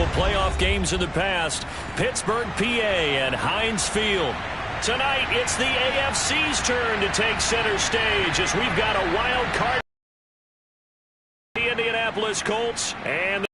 of playoff games in the past. Pittsburgh, PA, and Heinz Field. Tonight, it's the AFC's turn to take center stage as we've got a wild card. The Indianapolis Colts and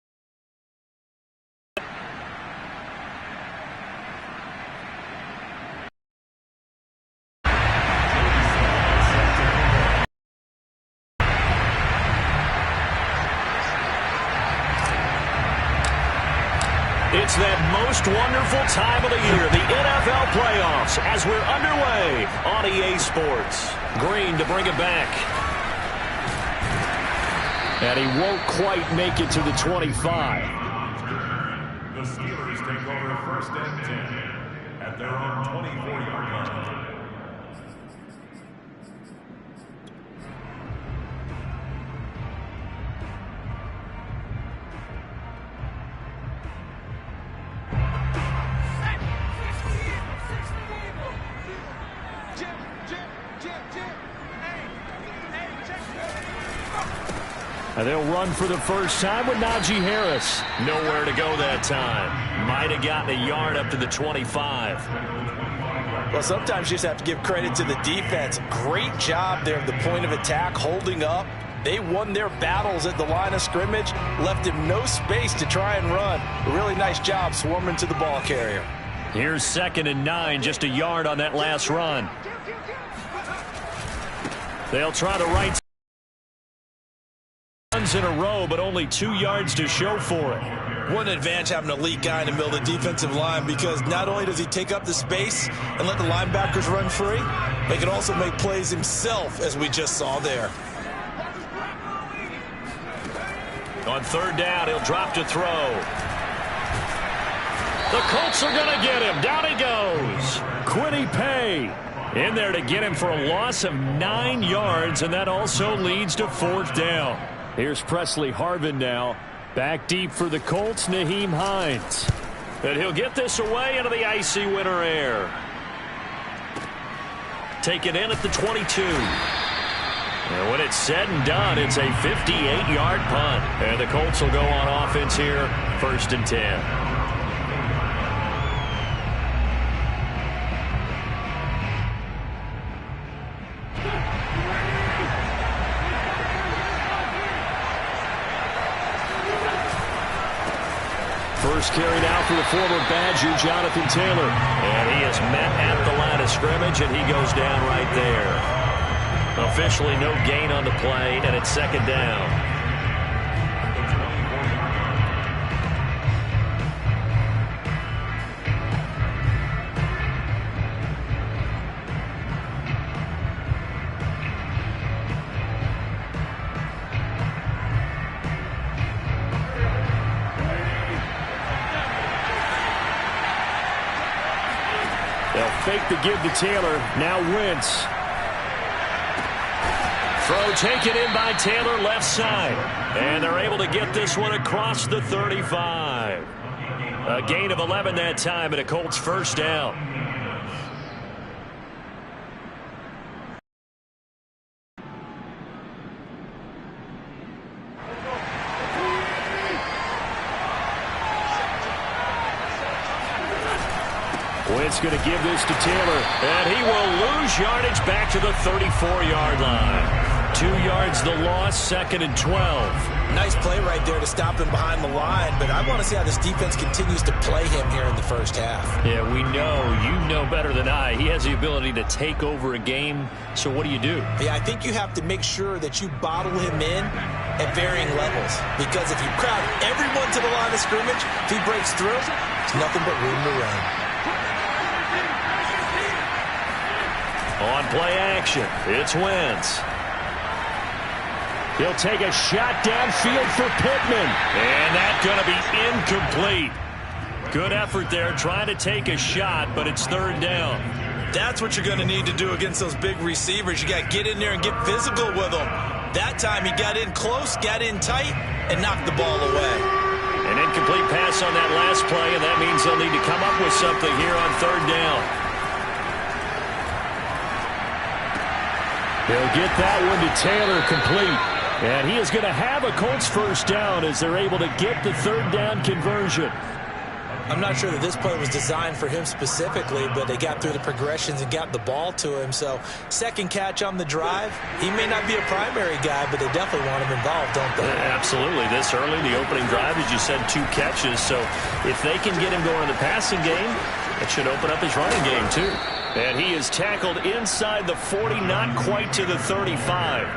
it's that most wonderful time of the year, the NFL playoffs, as we're underway on EA Sports. Green to bring it back. And he won't quite make it to the 25. The Steelers take over first and 10 at their own 24-yard line. And they'll run for the first time with Najee Harris. Nowhere to go that time. Might have gotten a yard up to the 25. Well, sometimes you just have to give credit to the defense. Great job there at the point of attack, holding up. They won their battles at the line of scrimmage, left him no space to try and run. A really nice job swarming to the ball carrier. Here's 2nd and 9, just a yard on that last run. They'll try the right side. Runs in a row, but only 2 yards to show for it. What an advantage having an elite guy in the middle of the defensive line, because not only does he take up the space and let the linebackers run free, but he can also make plays himself, as we just saw there. On 3rd down, he'll drop to throw. The Colts are going to get him. Down he goes. Quiddy Pay in there to get him for a loss of 9 yards, and that also leads to 4th down. Here's Presley Harvin now. Back deep for the Colts, Nyheim Hines. And he'll get this away into the icy winter air. Take it in at the 22. And when it's said and done, it's a 58-yard punt. And the Colts will go on offense here, 1st and 10. First carry now for the former Badger, Jonathan Taylor. And he is met at the line of scrimmage, and he goes down right there. Officially no gain on the play, and it's 2nd down. They'll fake the give to Taylor. Now Wentz. Throw taken in by Taylor, left side. And they're able to get this one across the 35. A gain of 11 that time, and a Colts 1st down. Wentz going to give this to Taylor, and he will lose yardage back to the 34-yard line. 2 yards the loss, 2nd and 12. Nice play right there to stop him behind the line, but I want to see how this defense continues to play him here in the 1st half. Yeah, we know. You know better than I. He has the ability to take over a game, so what do you do? Yeah, I think you have to make sure that you bottle him in at varying levels, because if you crowd everyone to the line of scrimmage, if he breaks through, there's nothing but room to run. On play action, it's Wentz. He'll take a shot downfield for Pittman. And that's going to be incomplete. Good effort there trying to take a shot, but it's 3rd down. That's what you're going to need to do against those big receivers. You got to get in there and get physical with them. That time he got in close, got in tight, and knocked the ball away. An incomplete pass on that last play, and that means they'll need to come up with something here on 3rd down. They'll get that one to Taylor, complete. And he is going to have a Colts first down as they're able to get the third down conversion. I'm not sure that this play was designed for him specifically, but they got through the progressions and got the ball to him. So second catch on the drive. He may not be a primary guy, but they definitely want him involved, don't they? Absolutely. This early, the opening drive, as you said, 2 catches. So if they can get him going in the passing game, it should open up his running game too. And he is tackled inside the 40, not quite to the 35.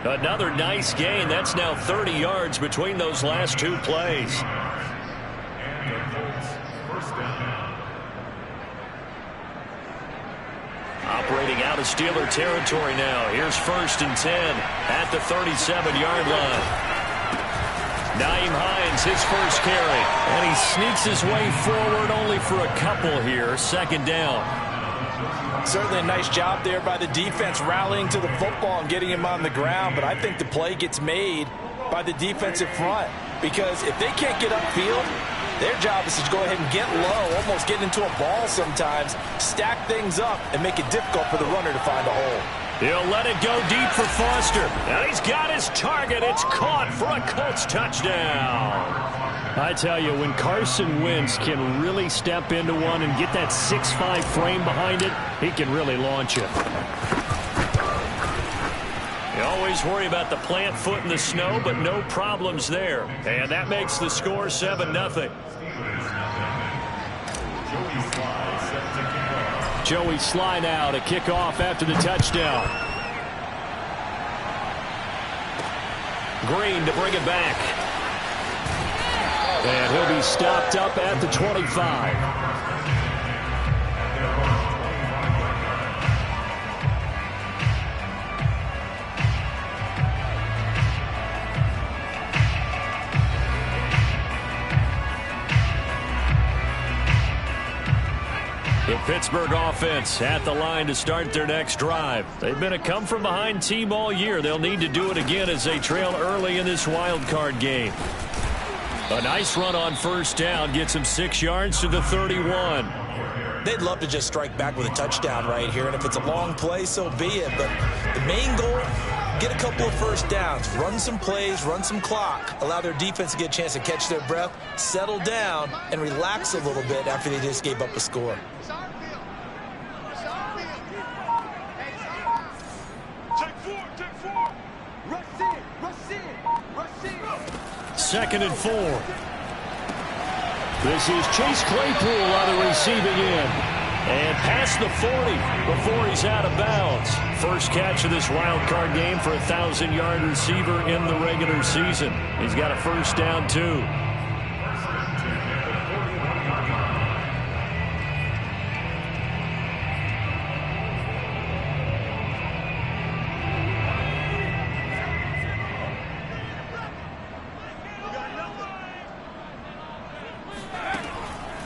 Another nice gain. That's now 30 yards between those last 2 plays. Operating out of Steeler territory now. Here's 1st and 10 at the 37-yard line. Nyheim Hines, his first carry. And he sneaks his way forward only for a couple here. 2nd down. Certainly a nice job there by the defense rallying to the football and getting him on the ground. But I think the play gets made by the defensive front. Because if they can't get upfield, their job is to go ahead and get low, almost get into a ball sometimes, stack things up, and make it difficult for the runner to find a hole. He'll let it go deep for Foster. And he's got his target. It's caught for a Colts touchdown. I tell you, when Carson Wentz can really step into one and get that 6'5" frame behind it, he can really launch it. You always worry about the plant foot in the snow, but no problems there. And that makes the score 7-0. Joey Sly now to kick off after the touchdown. Green to bring it back. And he'll be stopped up at the 25. The Pittsburgh offense at the line to start their next drive. They've been a come-from-behind team all year. They'll need to do it again as they trail early in this wild card game. A nice run on 1st down gets him 6 yards to the 31. They'd love to just strike back with a touchdown right here, and if it's a long play, so be it. But the main goal, get a couple of 1st downs, run some plays, run some clock, allow their defense to get a chance to catch their breath, settle down, and relax a little bit after they just gave up a score. Second and 4. This is Chase Claypool on the receiving end. And past the 40 before he's out of bounds. First catch of this wild card game for a 1,000-yard receiver in the regular season. He's got a 1st down, too.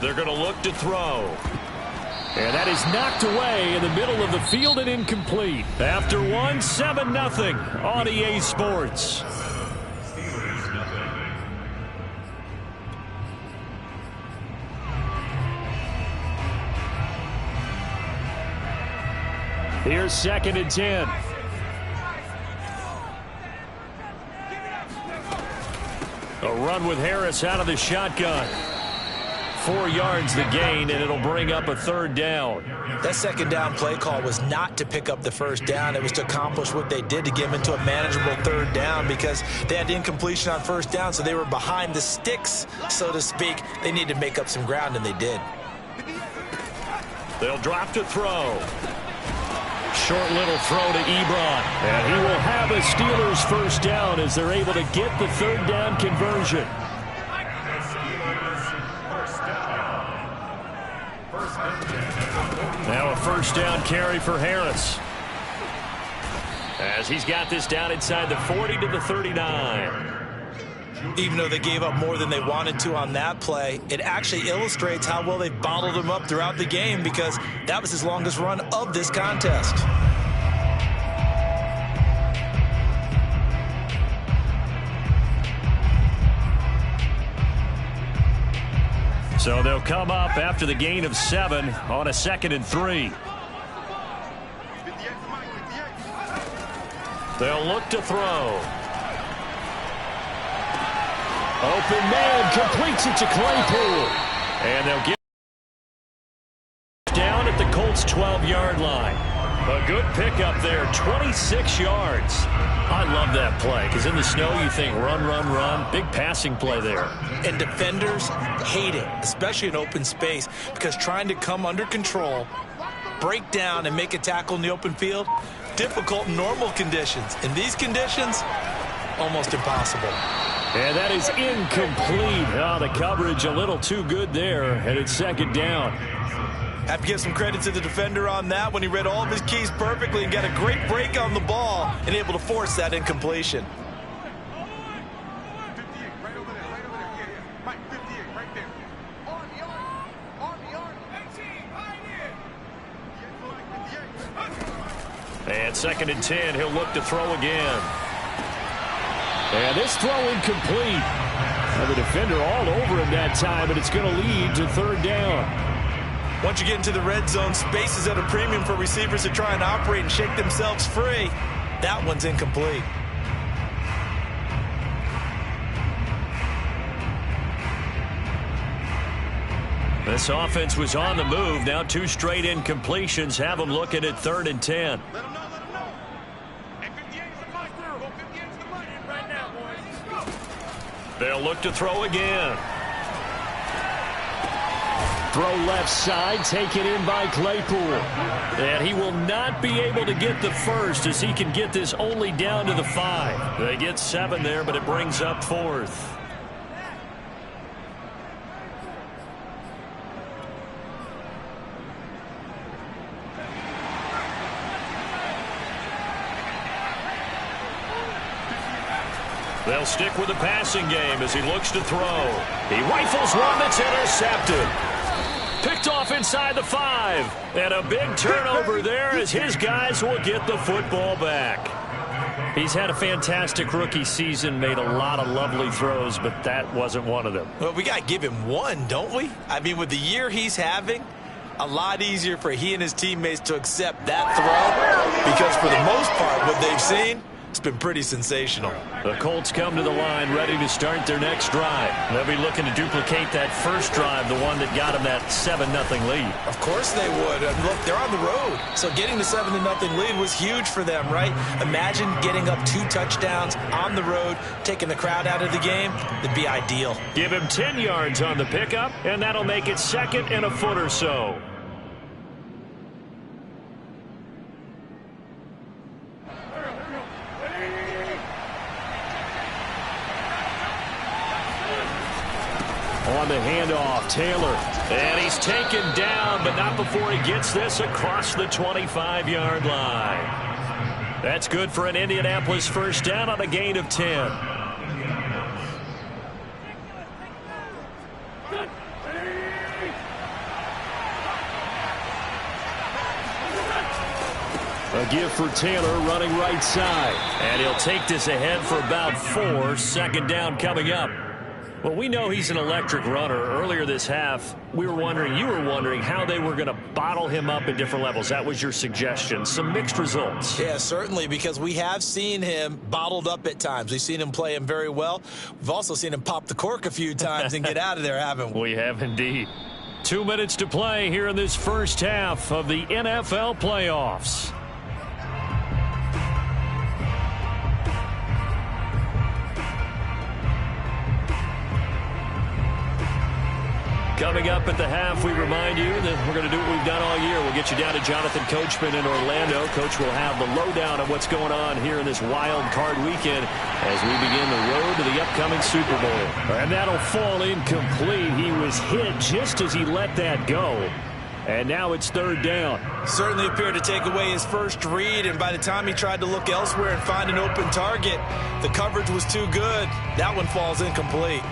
They're going to look to throw. And that is knocked away in the middle of the field and incomplete. After 1, 7-0 on EA Sports. Here's 2nd and 10. A run with Harris out of the shotgun. 4 yards the gain, and it'll bring up a 3rd down. That 2nd down play call was not to pick up the 1st down. It was to accomplish what they did to get them into a manageable 3rd down because they had incompletion on 1st down, so they were behind the sticks, so to speak. They needed to make up some ground, and they did. They'll drop to throw. Short little throw to Ebron. And he will have a Steelers 1st down as they're able to get the 3rd down conversion. Now a 1st down carry for Harris. As he's got this down inside the 40 to the 39. Even though they gave up more than they wanted to on that play, it actually illustrates how well they bottled him up throughout the game because that was his longest run of this contest. So they'll come up after the gain of 7 on a 2nd and 3. They'll look to throw. Open man completes it to Claypool. And they'll get down at the Colts' 12-yard line. A good pickup there, 26 yards. I love that play because in the snow you think run, run, run. Big passing play there. And defenders hate it, especially in open space, because trying to come under control, break down, and make a tackle in the open field, difficult in normal conditions. In these conditions, almost impossible. And that is incomplete. Oh, the coverage a little too good there, and it's second down. Have to give some credit to the defender on that when he read all of his keys perfectly and got a great break on the ball and able to force that incompletion. And second and 10, he'll look to throw again. And this throw incomplete. Now the defender all over him that time, but it's going to lead to third down. Once you get into the red zone, space is at a premium for receivers to try and operate and shake themselves free. That one's incomplete. This offense was on the move. Now 2 straight incompletions have them looking at third and 10. Let them know. Hey, 58 is the money. 58 is the money right now, boys. They'll look to throw again. Throw left side, taken in by Claypool. And he will not be able to get the first as he can get this only down to the 5. They get 7 there, but it brings up 4th. They'll stick with the passing game as he looks to throw. He rifles one that's intercepted. Picked off inside the 5. And a big turnover there as his guys will get the football back. He's had a fantastic rookie season, made a lot of lovely throws, but that wasn't one of them. Well, we got to give him one, don't we? I mean, with the year he's having, a lot easier for he and his teammates to accept that throw because for the most part, what they've seen, it's been pretty sensational. The Colts come to the line ready to start their next drive. They'll be looking to duplicate that first drive, the one that got them that 7-0 lead. Of course they would. Look, they're on the road. So getting the 7-0 lead was huge for them, right? Imagine getting up 2 touchdowns on the road, taking the crowd out of the game. It'd be ideal. Give him 10 yards on the pickup, and that'll make it second and a foot or so. On the handoff, Taylor. And he's taken down, but not before he gets this across the 25-yard line. That's good for an Indianapolis first down on a gain of 10. A give for Taylor running right side. And he'll take this ahead for about 4. Second down coming up. Well, we know he's an electric runner. Earlier this half, you were wondering how they were going to bottle him up at different levels. That was your suggestion. Some mixed results. Yeah, certainly, because we have seen him bottled up at times. We've seen him play him very well. We've also seen him pop the cork a few times and get out of there, haven't we? We have indeed. 2 minutes to play here in this first half of the NFL playoffs. Coming up at the half, we remind you that we're going to do what we've done all year. We'll get you down to Jonathan Coachman in Orlando. Coach will have the lowdown of what's going on here in this wild card weekend as we begin the road to the upcoming Super Bowl. And that'll fall incomplete. He was hit just as he let that go. And now it's third down. Certainly appeared to take away his first read, and by the time he tried to look elsewhere and find an open target, the coverage was too good. That one falls incomplete.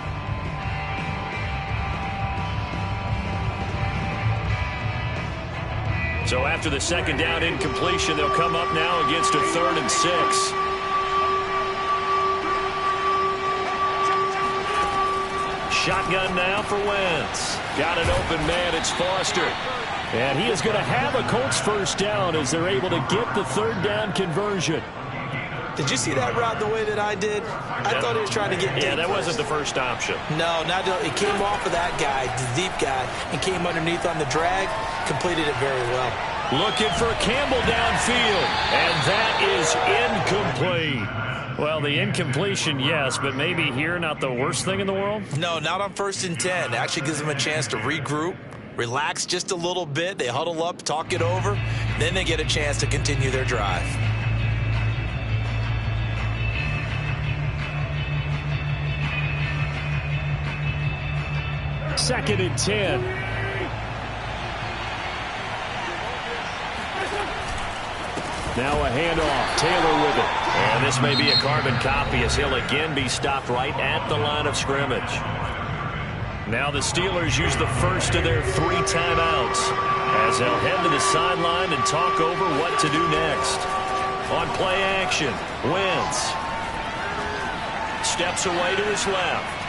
So after the second down incompletion, they'll come up now against a 3rd and 6. Shotgun now for Wentz. Got an open man. It's Foster. And he is going to have a Colts first down as they're able to get the third down conversion. Did you see that route the way that I did? I thought he was trying to get deep. Yeah, that wasn't the first option. No, not it came off of that guy, the deep guy, and came underneath on the drag, completed it very well. Looking for Campbell downfield, and that is incomplete. Well, the incompletion, yes, but maybe here not the worst thing in the world? No, not on 1st and 10. It actually gives them a chance to regroup, relax just a little bit. They huddle up, talk it over, then they get a chance to continue their drive. Second and 10. Now a handoff. Taylor with it. And this may be a carbon copy as he'll again be stopped right at the line of scrimmage. Now the Steelers use the first of their 3 timeouts as they'll head to the sideline and talk over what to do next. On play action, Wentz steps away to his left.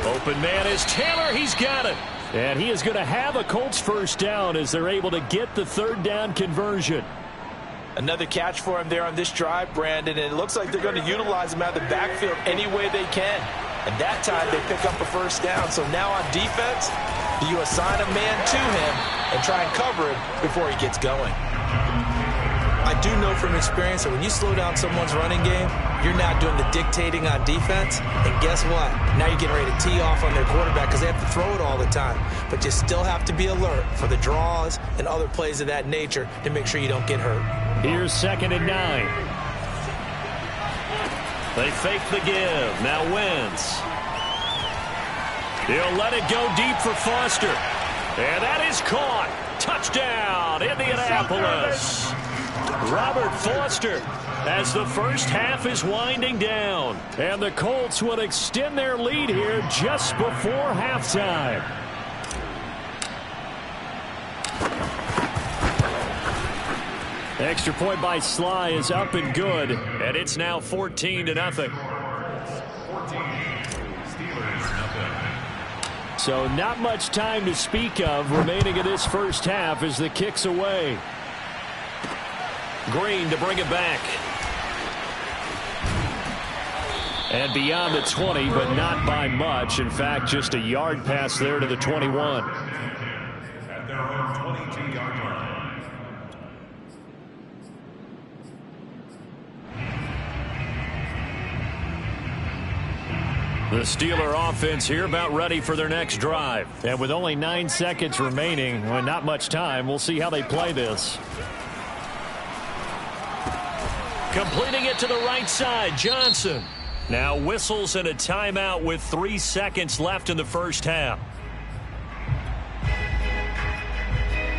Open man is Taylor. He's got it. And he is going to have a Colts first down as they're able to get the 3rd down conversion. Another catch for him there on this drive, Brandon, and it looks like they're going to utilize him out of the backfield any way they can. And that time they pick up a first down. So now on defense, you assign a man to him and try and cover him before he gets going. I do know from experience that when you slow down someone's running game, you're not doing the dictating on defense. And guess what? Now you're getting ready to tee off on their quarterback because they have to throw it all the time. But you still have to be alert for the draws and other plays of that nature to make sure you don't get hurt. Here's 2nd and 9. They fake the give. Now Wentz. He'll let it go deep for Foster. And that is caught. Touchdown, Indianapolis. Robert Foster as the first half is winding down. And the Colts will extend their lead here just before halftime. Extra point by Sly is up and good, and it's now 14-0. So not much time to speak of remaining in this first half as the kick's away. Green to bring it back. And beyond the 20, but not by much. In fact, just a yard pass there to the 21. At their own 22-yard line. The Steeler offense here about ready for their next drive. And with only 9 seconds remaining, well, not much time, we'll see how they play this. Completing it to the right side, Johnson. Now whistles and a timeout with 3 seconds left in the first half.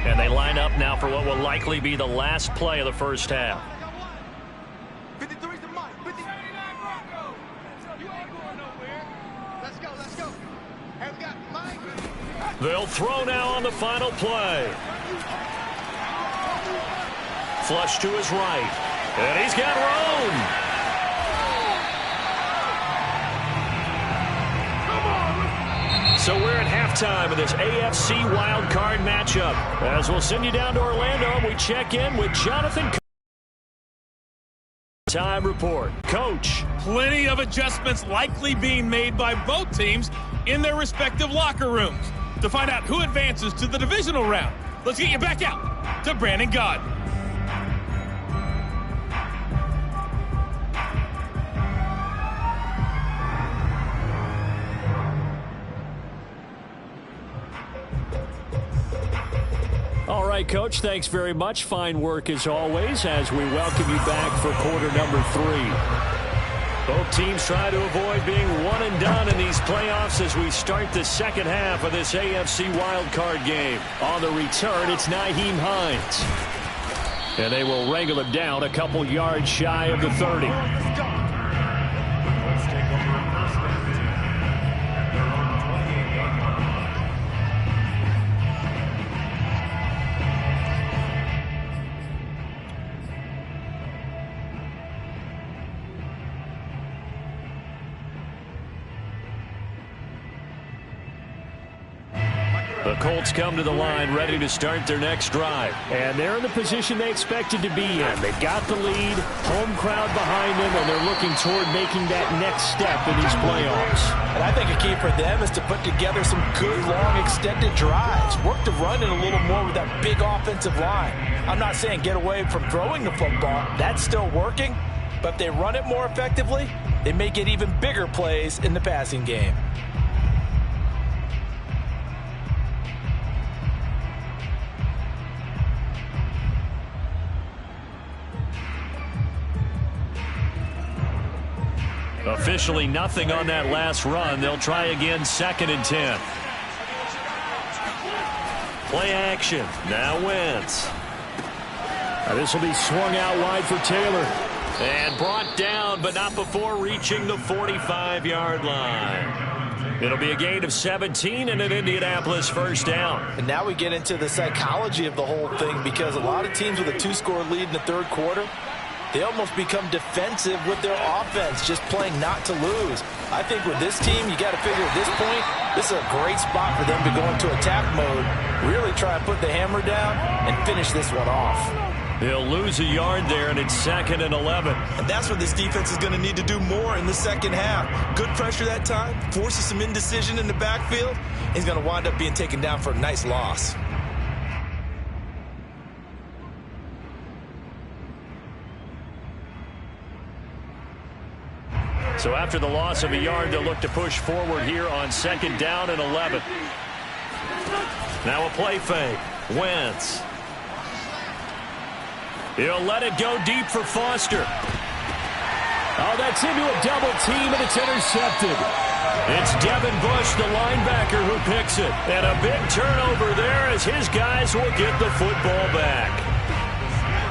And they line up now for what will likely be the last play of the first half. They'll throw now on the final play. Flush to his right. And he's got room. So we're at halftime of this AFC wildcard matchup. As we'll send you down to Orlando, and we check in with Jonathan. Time report. Coach. Plenty of adjustments likely being made by both teams in their respective locker rooms. To find out who advances to the divisional round, let's get you back out to Brandon Gaudin. All right, Coach, thanks very much. Fine work as always as we welcome you back for quarter number 3. Both teams try to avoid being one and done in these playoffs as we start the second half of this AFC wildcard game. On the return, it's Nyheim Hines. And they will wrangle him down a couple yards shy of the 30. The Colts come to the line ready to start their next drive. And they're in the position they expected to be in. They've got the lead, home crowd behind them, and they're looking toward making that next step in these playoffs. And I think a key for them is to put together some good, long, extended drives. Work the run in a little more with that big offensive line. I'm not saying get away from throwing the football. That's still working. But if they run it more effectively, they may get even bigger plays in the passing game. Officially nothing on that last run. They'll try again, 2nd and 10. Play action. Now Wentz. This will be swung out wide for Taylor. And brought down, but not before reaching the 45-yard line. It'll be a gain of 17 and an Indianapolis first down. And now we get into the psychology of the whole thing, because a lot of teams with a 2-score lead in the third quarter, they almost become defensive with their offense, just playing not to lose. I think with this team, you got to figure at this point, this is a great spot for them to go into attack mode, really try and put the hammer down and finish this one off. They'll lose a yard there, and it's 2nd and 11. And that's what this defense is going to need to do more in the second half. Good pressure that time, forces some indecision in the backfield. He's going to wind up being taken down for a nice loss. So after the loss of a yard, they'll look to push forward here on 2nd down and 11. Now a play fake. Wentz. He'll let it go deep for Foster. Oh, that's into a double team, and it's intercepted. It's Devin Bush, the linebacker, who picks it. And a big turnover there as his guys will get the football back.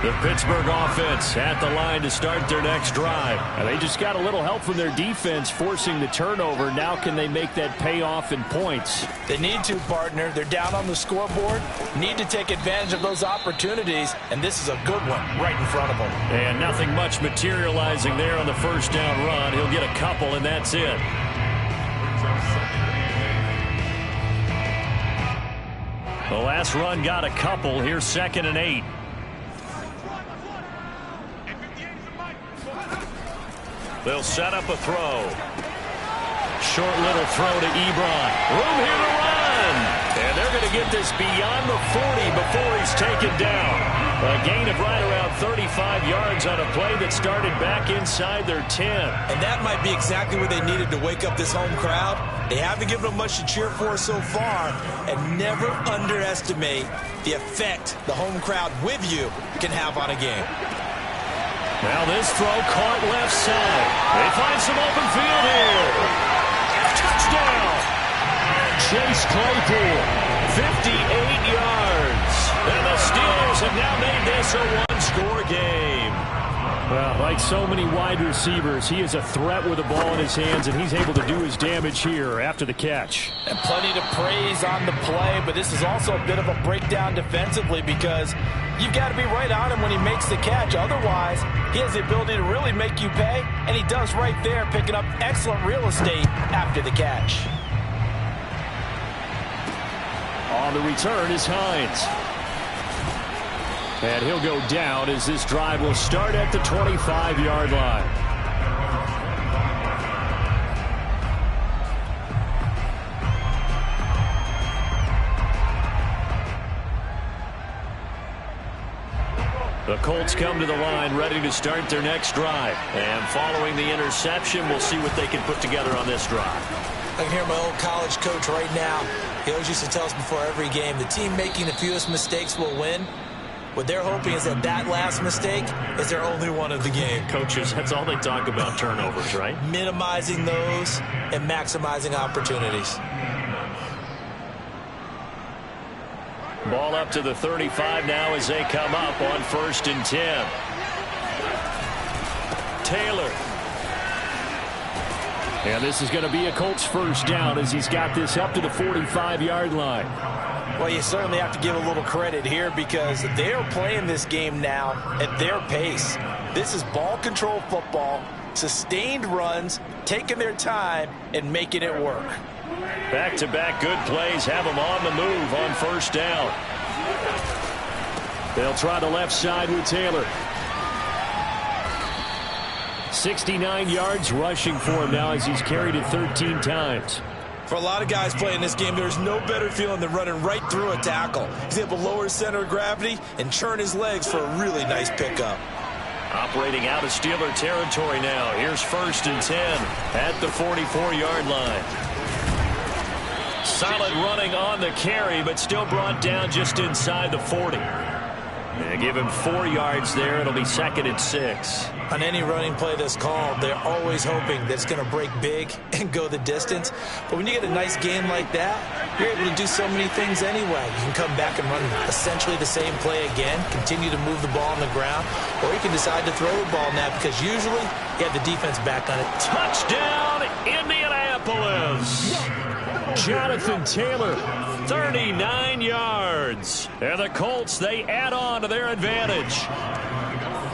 The Pittsburgh offense at the line to start their next drive. And they just got a little help from their defense forcing the turnover. Now can they make that pay off in points? They need to, partner. They're down on the scoreboard. Need to take advantage of those opportunities, and this is a good one right in front of them. And nothing much materializing there on the first down run. He'll get a couple, and that's it. The last run got a couple. Here's 2nd and 8. They'll set up a throw. Short little throw to Ebron. Room here to run. And they're going to get this beyond the 40 before he's taken down. A gain of right around 35 yards on a play that started back inside their 10. And that might be exactly what they needed to wake up this home crowd. They haven't given them much to cheer for so far. And never underestimate the effect the home crowd with you can have on a game. Now this throw caught left side. They find some open field here. Touchdown. Chase Claypool, 58 yards. And the Steelers have now made this a one-score game. Well, like so many wide receivers, he is a threat with the ball in his hands, and he's able to do his damage here after the catch. And plenty to praise on the play, but this is also a bit of a breakdown defensively, because you've got to be right on him when he makes the catch. Otherwise, he has the ability to really make you pay, and he does right there, picking up excellent real estate after the catch. On the return is Hines. And he'll go down as this drive will start at the 25-yard line. The Colts come to the line ready to start their next drive. And following the interception, we'll see what they can put together on this drive. I can hear my old college coach right now. He always used to tell us before every game, the team making the fewest mistakes will win. What they're hoping is that that last mistake is their only one of the game. Coaches, that's all they talk about, turnovers, right? Minimizing those and maximizing opportunities. Ball up to the 35 now as they come up on 1st and 10. Taylor. And this is going to be a Colts first down as he's got this up to the 45-yard line. Well, you certainly have to give a little credit here, because they're playing this game now at their pace. This is ball control football, sustained runs, taking their time and making it work. Back-to-back good plays have him on the move on first down. They'll try the left side with Taylor. 69 yards rushing for him now as he's carried it 13 times. For a lot of guys playing this game, there's no better feeling than running right through a tackle. He's able to lower his center of gravity and churn his legs for a really nice pickup. Operating out of Steeler territory now. Here's 1st and 10 at the 44-yard line. Solid running on the carry, but still brought down just inside the 40. They give him 4 yards there. It'll be 2nd and 6. On any running play that's called, they're always hoping that it's going to break big and go the distance. But when you get a nice game like that, you're able to do so many things anyway. You can come back and run essentially the same play again, continue to move the ball on the ground, or you can decide to throw the ball now because usually you have the defense back on it. Touchdown, Indianapolis! Jonathan Taylor, 39 yards. And the Colts, they add on to their advantage.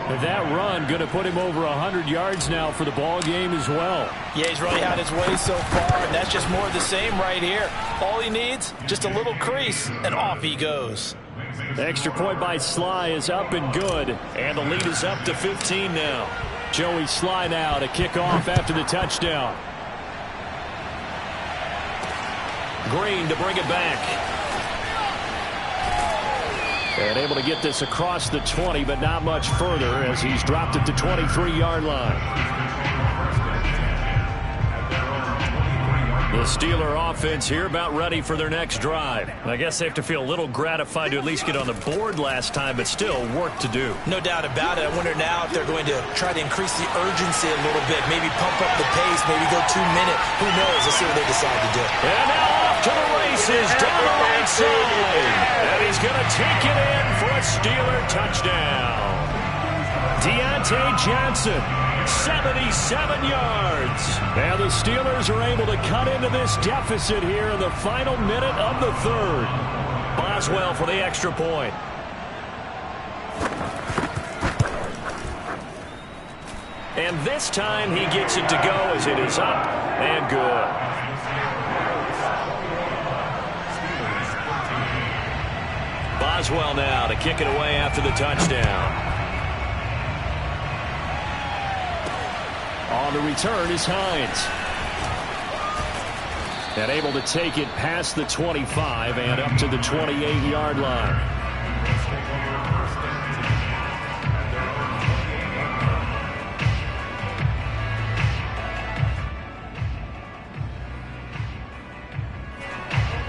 And that run going to put him over 100 yards now for the ball game as well. Yeah, he's really had his way so far, and that's just more of the same right here. All he needs, just a little crease, and off he goes. Extra point by Sly is up and good. And the lead is up to 15 now. Joey Sly now to kick off after the touchdown. Green to bring it back. And able to get this across the 20, but not much further as he's dropped it to 23-yard line. The Steeler offense here about ready for their next drive. I guess they have to feel a little gratified to at least get on the board last time, but still work to do. No doubt about it. I wonder now if they're going to try to increase the urgency a little bit, maybe pump up the pace, maybe go 2 minute. Who knows? Let's see what they decide to do. And now off to the races down the right side. And he's going to take it in for a Steeler touchdown. Deontay Johnson, 77 yards. And the Steelers are able to cut into this deficit here in the final minute of the third. Boswell for the extra point. And this time he gets it to go as it is up and good. Boswell now to kick it away after the touchdown. On the return is Hines. And able to take it past the 25 and up to the 28-yard line.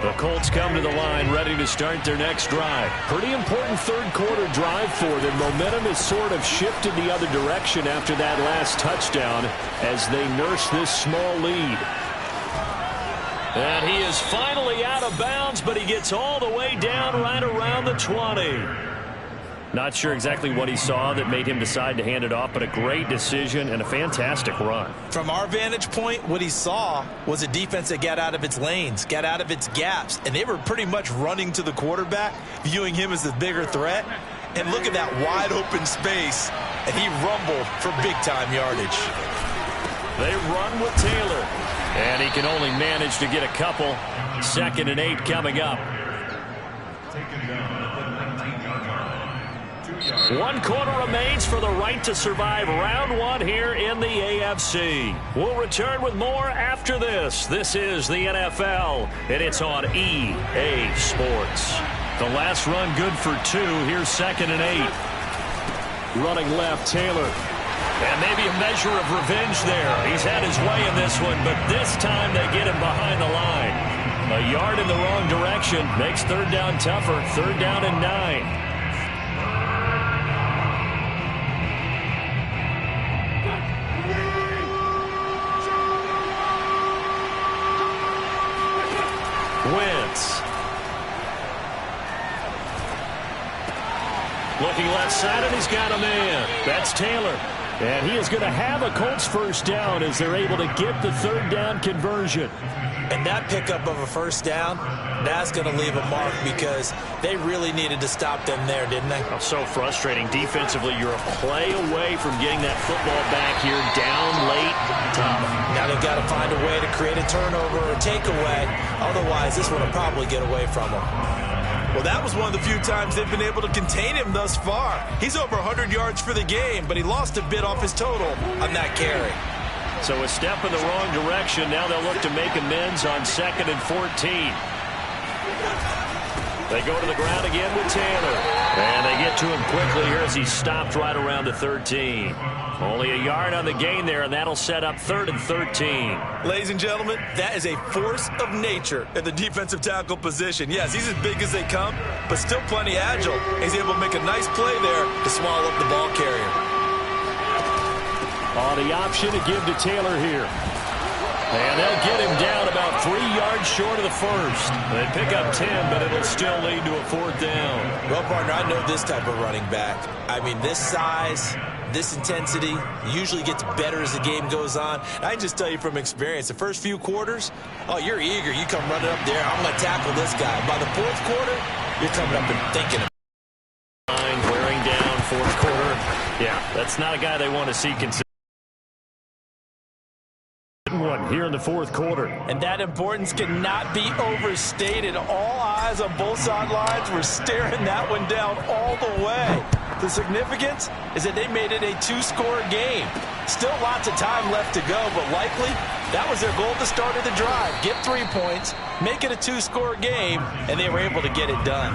The Colts come to the line ready to start their next drive. Pretty important third-quarter drive for them. Momentum has sort of shifted the other direction after that last touchdown as they nurse this small lead. And he is finally out of bounds, but he gets all the way down right around the 20. Not sure exactly what he saw that made him decide to hand it off, but a great decision and a fantastic run. From our vantage point, what he saw was a defense that got out of its lanes, got out of its gaps, and they were pretty much running to the quarterback, viewing him as the bigger threat. And look at that wide open space, and he rumbled for big-time yardage. They run with Taylor, and he can only manage to get a couple. 2nd and 8 coming up. 1 quarter remains for the right to survive round 1 here in the AFC. We'll return with more after this. This is the NFL, and it's on EA Sports. The last run good for 2. Here's 2nd and 8. Running left, Taylor. And maybe a measure of revenge there. He's had his way in this one, but this time they get him behind the line. A yard in the wrong direction makes 3rd down tougher. 3rd down and 9. Wentz. Looking left side, and he's got a man. That's Taylor. And he is going to have a Colts first down as they're able to get the 3rd down conversion. And that pickup of a first down, that's going to leave a mark because they really needed to stop them there, didn't they? Oh, so frustrating. Defensively, you're a play away from getting that football back here, down late. Tough. Now they've got to find a way to create a turnover or takeaway. Otherwise, this one will probably get away from them. Well, that was one of the few times they've been able to contain him thus far. He's over 100 yards for the game, but he lost a bit off his total on that carry. So a step in the wrong direction. Now they'll look to make amends on 2nd and 14. They go to the ground again with Taylor. And they get to him quickly here as he stopped right around the 13. Only a yard on the gain there, and that'll set up 3rd and 13. Ladies and gentlemen, that is a force of nature at the defensive tackle position. Yes, he's as big as they come, but still plenty agile. He's able to make a nice play there to swallow up the ball carrier. Oh, the option to give to Taylor here. And they'll get him down about 3 yards short of the first. They pick up 10, but it'll still lead to a 4th down. Well, partner, I know this type of running back. I mean, this size, this intensity usually gets better as the game goes on. I can just tell you from experience, the first few quarters, oh, you're eager. You come running up there. I'm going to tackle this guy. By the 4th quarter, you're coming up and thinking. Wearing down 4th quarter. Yeah, that's not a guy they want to see consider. One here in the 4th quarter. And that importance cannot be overstated. All eyes on both sidelines were staring that one down all the way. The significance is that they made it a 2-score game. Still lots of time left to go, but likely that was their goal at the start of the drive. Get 3 points, make it a 2-score game, and they were able to get it done.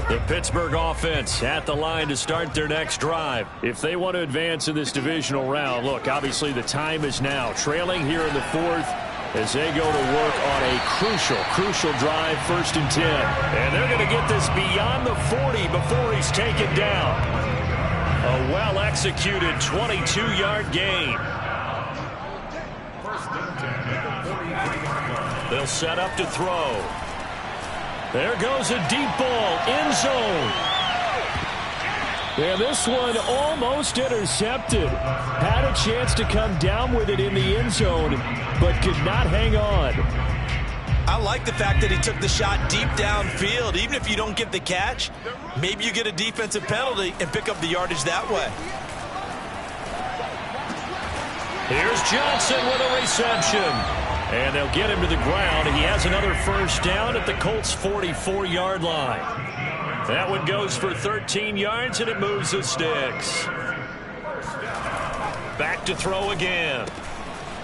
The Pittsburgh offense at the line to start their next drive. If they want to advance in this divisional round, look, obviously the time is now. Trailing here in the 4th as they go to work on a crucial drive, 1st and 10. And they're going to get this beyond the 40 before he's taken down. A well-executed 22-yard gain. They'll set up to throw. There goes a deep ball, end zone. And this one almost intercepted. Had a chance to come down with it in the end zone, but could not hang on. I like the fact that he took the shot deep downfield. Even if you don't get the catch, maybe you get a defensive penalty and pick up the yardage that way. Here's Johnson with a reception. And they'll get him to the ground. He has another first down at the Colts' 44-yard line. That one goes for 13 yards, and it moves the sticks. Back to throw again.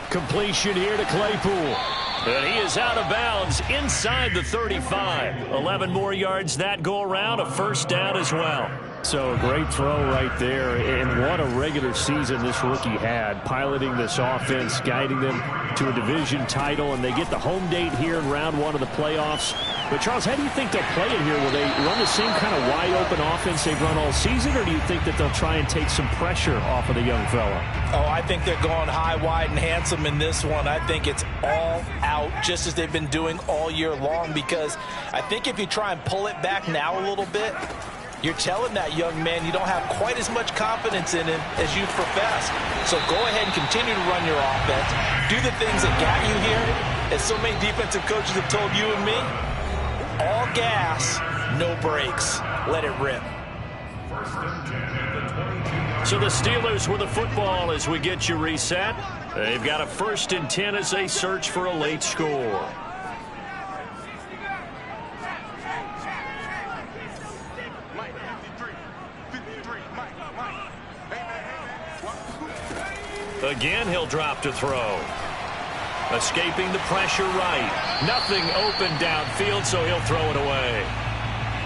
Completion here to Claypool. And he is out of bounds inside the 35. 11 more yards that go around, a first down as well. So a great throw right there, and what a regular season this rookie had, piloting this offense, guiding them to a division title, and they get the home date here in round 1 of the playoffs. But, Charles, how do you think they'll play it here? Will they run the same kind of wide-open offense they've run all season, or do you think that they'll try and take some pressure off of the young fella? Oh, I think they're going high, wide, and handsome in this one. I think it's all out, just as they've been doing all year long, because I think if you try and pull it back now a little bit, you're telling that young man you don't have quite as much confidence in him as you profess. So go ahead and continue to run your offense. Do the things that got you here. As so many defensive coaches have told you and me, all gas, no brakes. Let it rip. So the Steelers with the football as we get you reset. They've got a 1st and 10 as they search for a late score. Again, he'll drop to throw. Escaping the pressure right. Nothing open downfield, so he'll throw it away.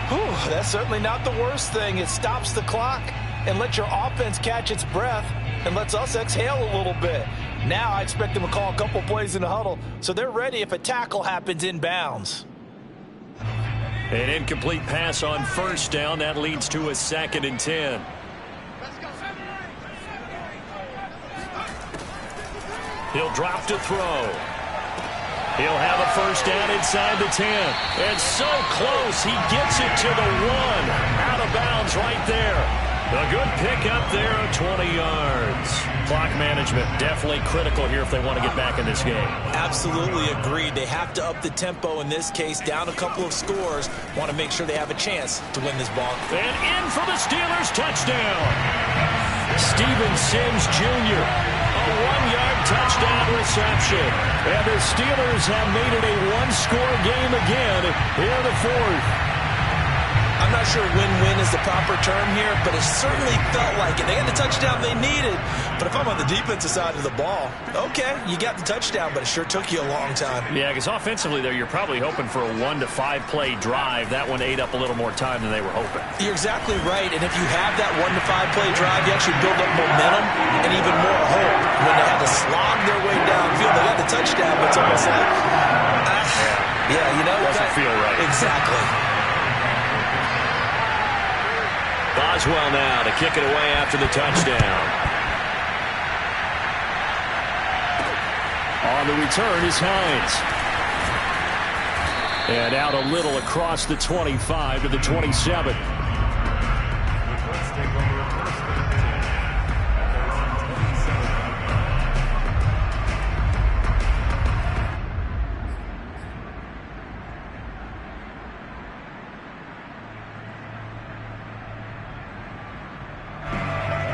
Whew, that's certainly not the worst thing. It stops the clock and lets your offense catch its breath and lets us exhale a little bit. Now I expect them to call a couple plays in the huddle, so they're ready if a tackle happens inbounds. An incomplete pass on first down. That leads to a 2nd and 10. He'll drop to throw. He'll have a first down inside the 10. And so close, he gets it to the 1. Out of bounds right there. A good pick up there of 20 yards. Clock management definitely critical here if they want to get back in this game. Absolutely agreed. They have to up the tempo in this case, down a couple of scores. Want to make sure they have a chance to win this ball. And in for the Steelers touchdown. Steven Sims Jr. A 1-yard touchdown reception. And the Steelers have made it a one-score game again here in the fourth. I'm not sure win-win is the proper term here, but it certainly felt like it. They got the touchdown they needed, but if I'm on the defensive side of the ball, okay, you got the touchdown, but it sure took you a long time. Yeah, because offensively, though, you're probably hoping for a 1 to 5 play drive. That one ate up a little more time than they were hoping. You're exactly right, and if you have that 1 to 5 play drive, you actually build up momentum and even more hope. When they had to slog their way downfield, they got the touchdown, but it's almost like, yeah, you know, doesn't feel right. Exactly. Boswell now to kick it away after the touchdown. On the return is Hines. And out a little across the 25 to the 27.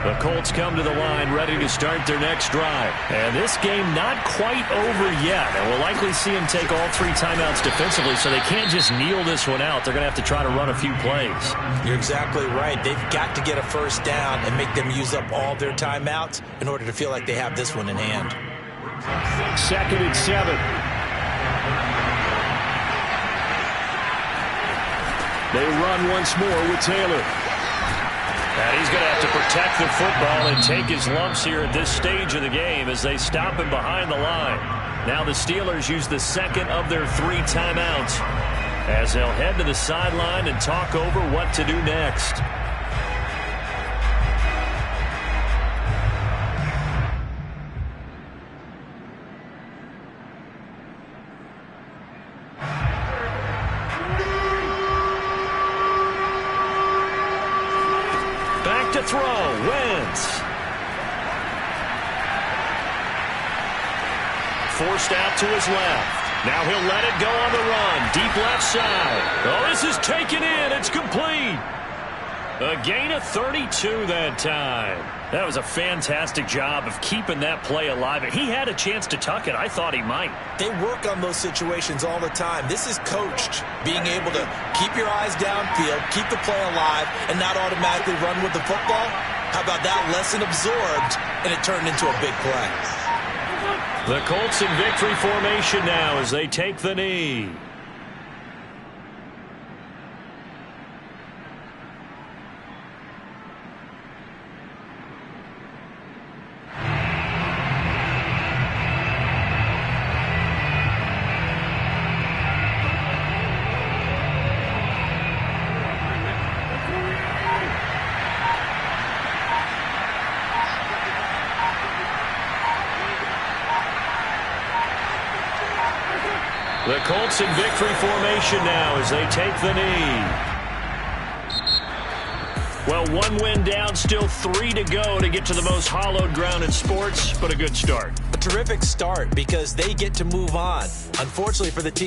The Colts come to the line ready to start their next drive. And this game not quite over yet. And we'll likely see them take all 3 timeouts defensively, so they can't just kneel this one out. They're going to have to try to run a few plays. You're exactly right. They've got to get a first down and make them use up all their timeouts in order to feel like they have this one in hand. 2nd and 7. They run once more with Taylor. And he's going to have to protect the football and take his lumps here at this stage of the game as they stop him behind the line. Now the Steelers use the 2nd of their 3 timeouts as they'll head to the sideline and talk over what to do next. To throw, Wentz. Forced out to his left. Now he'll let it go on the run. Deep left side. Oh, this is taken in. It's complete. A gain of 32 that time. That was a fantastic job of keeping that play alive. He had a chance to tuck it. I thought he might. They work on those situations all the time. This is coached, being able to keep your eyes downfield, keep the play alive, and not automatically run with the football. How about that? Lesson absorbed, and it turned into a big play. The Colts in victory formation now as they take the knee. The Colts in victory formation now as they take the knee. Well, 1 win down, still 3 to go to get to the most hallowed ground in sports, but a good start. A terrific start because they get to move on. Unfortunately for the team